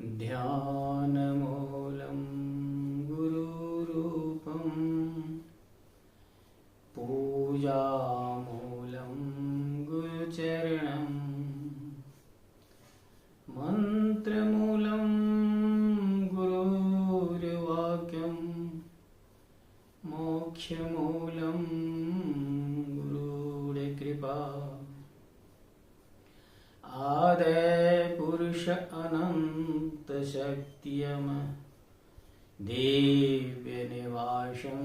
ध्यानमूलं गुरुरूपं पूजामूलं गुरुचरणं मन्त्रमूलं गुरुर्वाक्यं मोक्षमूलं गुरुर्कृपा आदय पुरुष अनंत शक्तियम दिव्य निवासं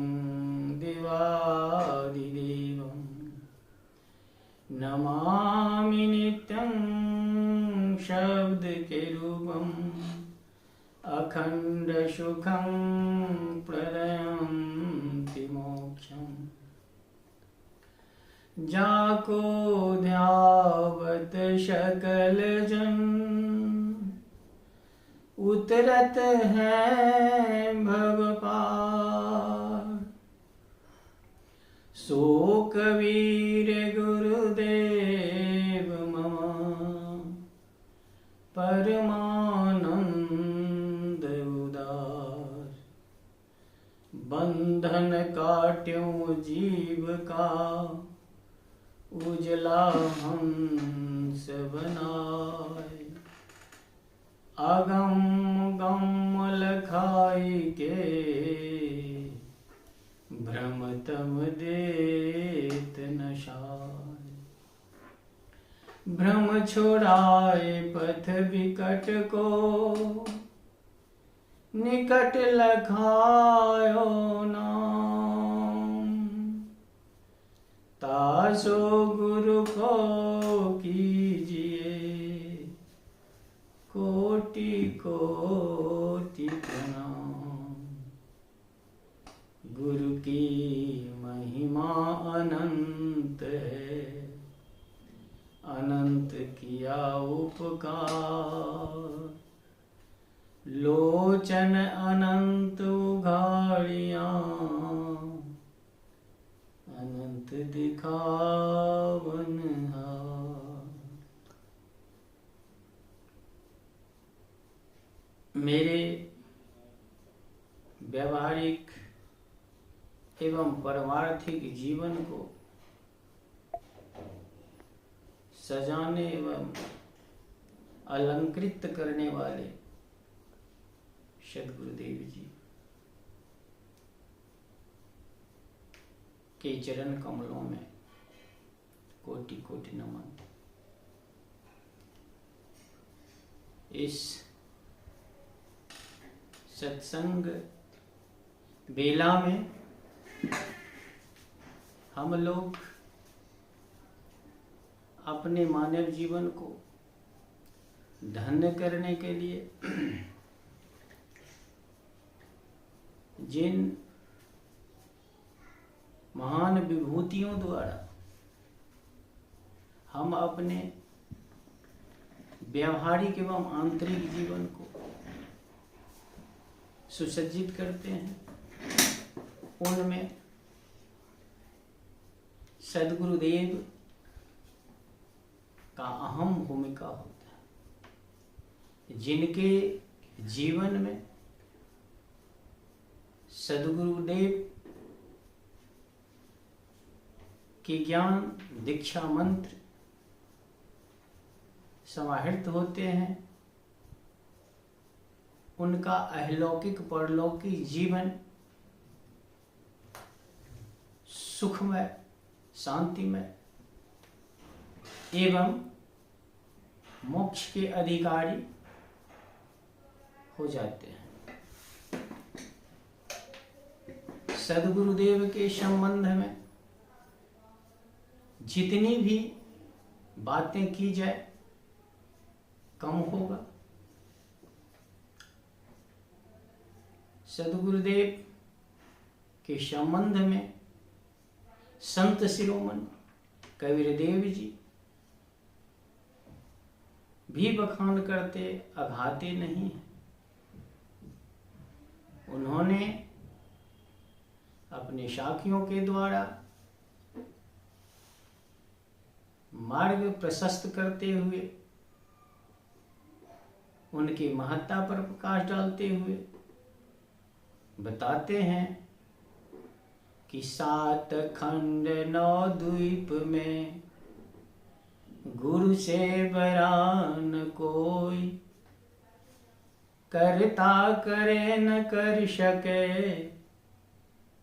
दिवादिदेवं नमामि नित्यं शब्द के रूपम् अखंड सुखं प्रलयन्ति मोक्षम् जाको ध्यावत शकल जन उतरत है भव पार सो कबीर गुरुदेव मम परमानंद उदार बंधन काट्यों जीव का उजला हंस बनाए अगम गम लखाई के भ्रमतम देत नशाय भ्रम छोड़ाए पथ विकट को निकट लखायो नाम तासो गुरु को कीजिए कोटि कोटि प्रणाम गुरु की महिमा अनंत है अनंत किया उपकार लोचन अनंत उघाड़ियां अनंत दिखावन मेरे व्यवहारिक एवं परमार्थिक जीवन को सजाने एवं अलंकृत करने वाले सद्गुरुदेव जी के चरण कमलों में कोटि कोटि नमन। इस सत्संग बेला में हम लोग अपने मानव जीवन को धन्य करने के लिए जिन महान विभूतियों द्वारा हम अपने व्यावहारिक एवं आंतरिक जीवन को सुसज्जित करते हैं उनमें सद्गुरुदेव का अहम भूमिका होता है। जिनके जीवन में सद्गुरुदेव के ज्ञान दीक्षा मंत्र समाहित होते हैं उनका अहलौकिक परलौकिक जीवन सुखमय शांतिमय एवं मोक्ष के अधिकारी हो जाते हैं। सद्गुरुदेव के संबंध में जितनी भी बातें की जाए कम होगा। सद्गुरुदेव के संबंध में संत शिरोमणि कबीरदेव जी भी बखान करते अघाते नहीं हैं। उन्होंने अपने साखियों के द्वारा मार्ग प्रशस्त करते हुए उनके महत्ता पर प्रकाश डालते हुए बताते हैं कि 7 खंड 9 द्वीप में गुरु से बरान कोई, करता करे न कर सके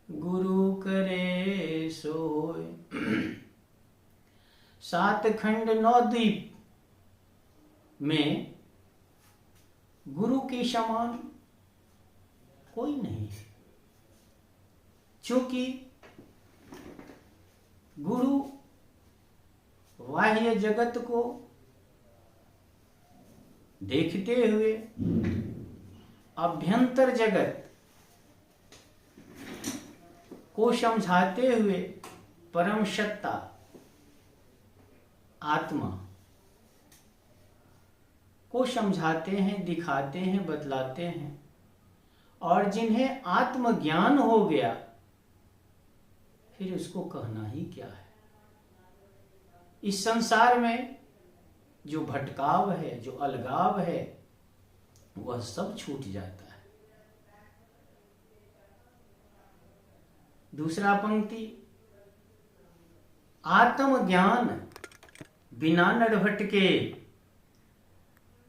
गुरु करे सोय। 7 खंड 9 द्वीप में गुरु के समान कोई नहीं है, क्योंकि गुरु बाह्य जगत को देखते हुए अभ्यंतर जगत को समझाते हुए परम सत्ता आत्मा को समझाते हैं, दिखाते हैं, बतलाते हैं। और जिन्हें आत्मज्ञान हो गया फिर उसको कहना ही क्या है। इस संसार में जो भटकाव है, जो अलगाव है, वह सब छूट जाता है। दूसरा पंक्ति, आत्मज्ञान बिना नर भटके,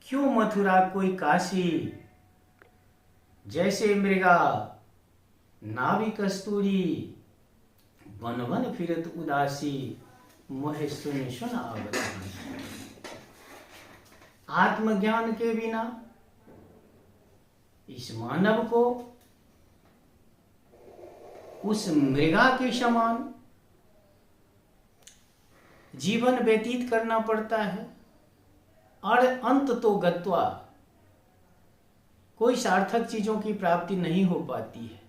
क्यों मथुरा कोई काशी, जैसे मृगा नाभि कस्तूरी, वन वन फिरत उदासी, मोहे सुन सुन आवत। आत्मज्ञान के बिना इस मानव को उस मृगा के समान जीवन व्यतीत करना पड़ता है और अंत तो गत्वा कोई सार्थक चीजों की प्राप्ति नहीं हो पाती है।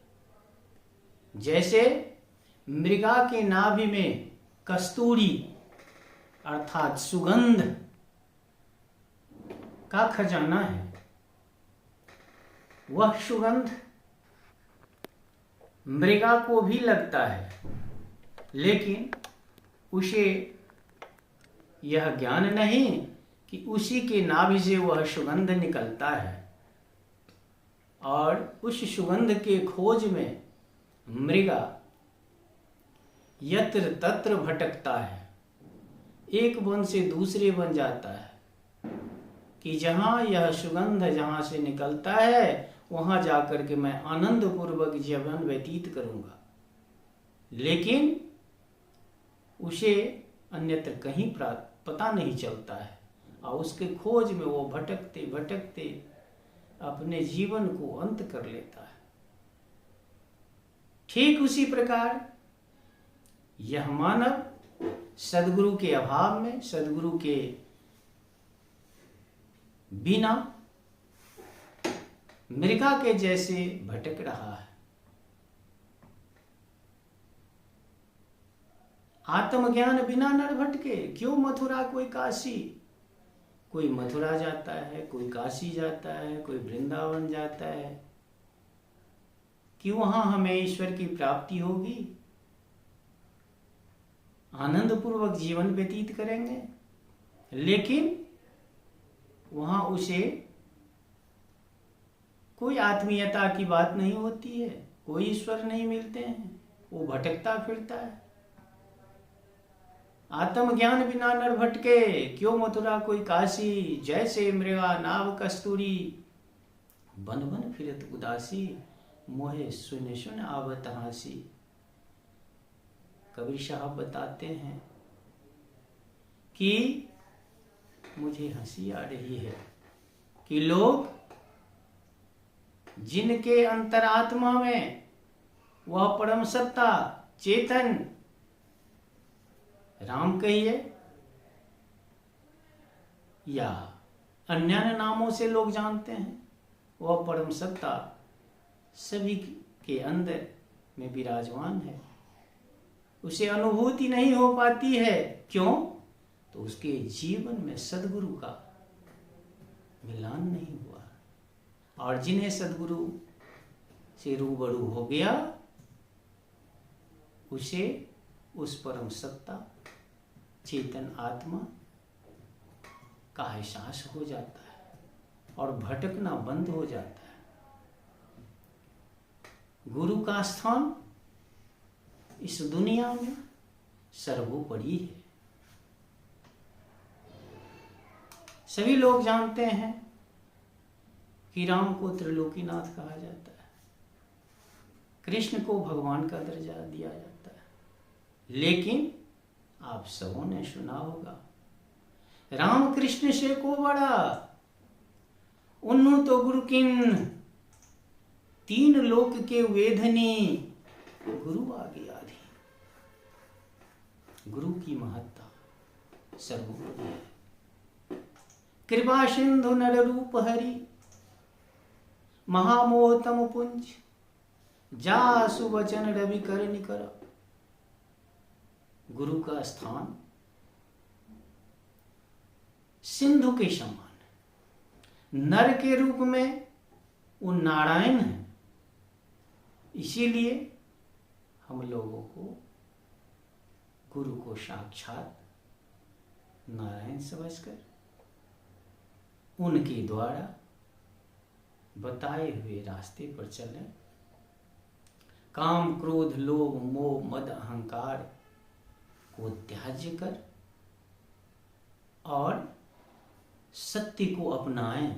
जैसे मृगा के नाभि में कस्तूरी अर्थात सुगंध का खजाना है, वह सुगंध मृगा को भी लगता है, लेकिन उसे यह ज्ञान नहीं कि उसी के नाभि से वह सुगंध निकलता है। और उस सुगंध के खोज में मृगा यत्र तत्र भटकता है, एक वन से दूसरे वन जाता है कि जहां यह सुगंध जहां से निकलता है वहां जाकर के मैं आनंद पूर्वक जीवन व्यतीत करूंगा, लेकिन उसे अन्यत्र कहीं पता नहीं चलता है और उसके खोज में वो भटकते भटकते अपने जीवन को अंत कर लेता है। ठीक उसी प्रकार यह मानव सद्गुरु के अभाव में, सद्गुरु के बिना मृगा के जैसे भटक रहा है। आत्मज्ञान बिना नर भटके, क्यों मथुरा कोई काशी। कोई मथुरा जाता है, कोई काशी जाता है, कोई वृंदावन जाता है कि वहां हमें ईश्वर की प्राप्ति होगी, आनंद पूर्वक जीवन व्यतीत करेंगे, लेकिन वहां उसे कोई आत्मीयता की बात नहीं होती है, कोई ईश्वर नहीं मिलते हैं, वो भटकता फिरता है। आत्मज्ञान बिना नर भटके, क्यों मथुरा कोई काशी, जैसे मृगा नाव कस्तूरी, बन बन फिरत उदासी, मोहे सुन सुन आवत हासी। कबीर साहब बताते हैं कि मुझे हंसी आ रही है कि लोग जिनके अंतरात्मा में वह परम सत्ता चेतन, राम कहिए या अन्य नामों से लोग जानते हैं, वह परम सत्ता सभी के अंदर में विराजमान है, उसे अनुभूति नहीं हो पाती है। क्यों? तो उसके जीवन में सद्गुरु का मिलान नहीं हुआ। और जिन्हें सद्गुरु से रूबरू हो गया उसे उस परम सत्ता चेतन आत्मा का एहसास हो जाता है। और भटकना बंद हो जाता है। गुरु का स्थान इस दुनिया में सर्वोपरि है। सभी लोग जानते हैं कि राम को त्रिलोकीनाथ कहा जाता है, कृष्ण को भगवान का दर्जा दिया जाता है, लेकिन आप सबों ने सुना होगा राम कृष्ण से को बड़ा उन्नु तो गुरु किन, तीन लोक के वेधनी गुरु आगे आधी। गुरु की महत्ता सर्वोपरि है। कृपा सिंधु नर रूप हरि, महामोहतम पुंज, जासु वचन रवि कर निकर। गुरु का स्थान सिंधु के समान, नर के रूप में वो नारायण है। इसीलिए हम लोगों को गुरु को साक्षात नारायण समझकर उनके द्वारा बताए हुए रास्ते पर चलें। काम क्रोध लोभ मोह मद अहंकार को त्याज्य कर और सत्य को अपनाएं।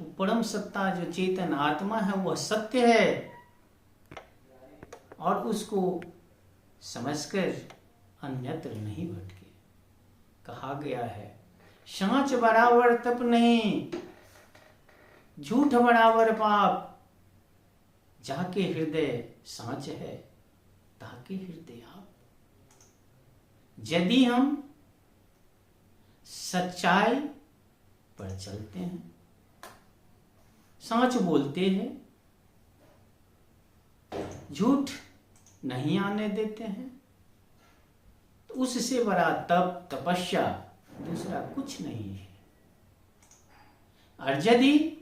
वो परम सत्ता जो चेतन आत्मा है वह सत्य है, और उसको समझकर अन्यत्र नहीं भटके। कहा गया है सांच बराबर तप नहीं, झूठ बराबर पाप, जाके हृदय सांच है ताके हृदय आप। यदि हम सच्चाई पर चलते हैं, सांच बोलते हैं, झूठ नहीं आने देते हैं, तो उससे बड़ा तप तपस्या दूसरा कुछ नहीं है। और यदि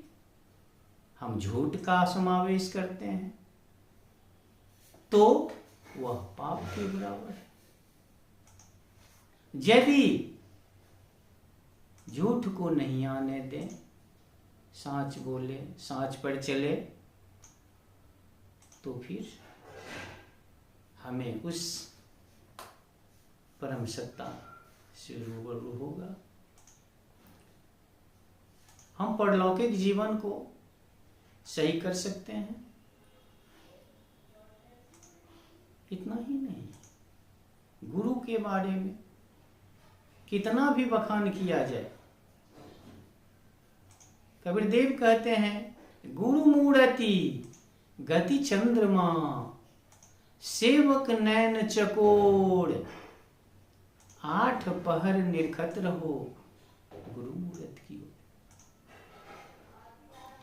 हम झूठ का समावेश करते हैं तो वह पाप के बराबर है। यदि झूठ को नहीं आने दें, सांच बोले, सांच पर चले, तो फिर हमें उस परम सत्ता से रूबरू होगा। हम परलौकिक जीवन को सही कर सकते हैं, इतना ही नहीं, गुरु के बारे में कितना भी बखान किया जाए। कबीरदेव कहते हैं गुरु मूर्ति गति चंद्रमा, सेवक नैन चकोर, 8 पहर निरखत रहो गुरु मूर्त की।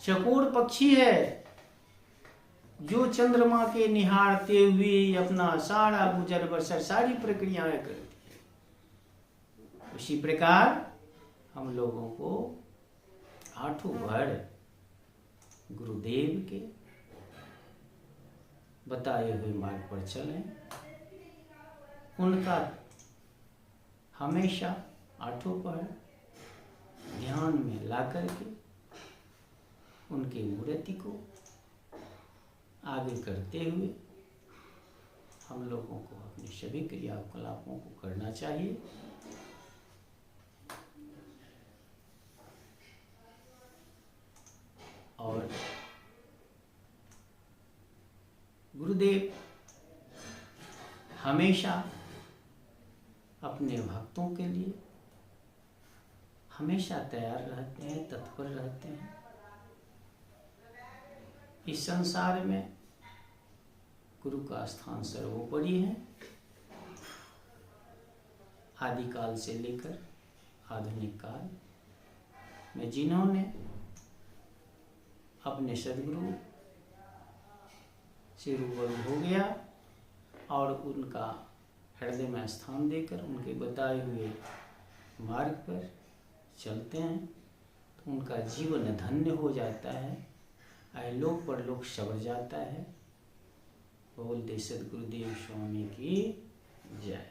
चकोर पक्षी है जो चंद्रमा के निहारते हुए अपना सारा गुजर बसर सारी प्रक्रियाएं करती है। उसी प्रकार हम लोगों को 8 पहर गुरुदेव के बताए हुए मार्ग पर चलें। उनका हमेशा 8 पहर ध्यान में ला करके उनकी मूर्ति को आगे करते हुए हम लोगों को अपने सभी क्रियाकलापों को करना चाहिए। और गुरुदेव हमेशा अपने भक्तों के लिए हमेशा तैयार रहते हैं, तत्पर रहते हैं। इस संसार में गुरु का स्थान सर्वोपरि है। आदिकाल से लेकर आधुनिक काल में जिन्होंने अपने सद्गुरु से रूबरू हो गया और उनका हृदय में स्थान देकर उनके बताए हुए मार्ग पर चलते हैं तो उनका जीवन धन्य हो जाता है, लोक परलोक सवर जाता है। बोल दे सद्गुरुदेव स्वामी की जय।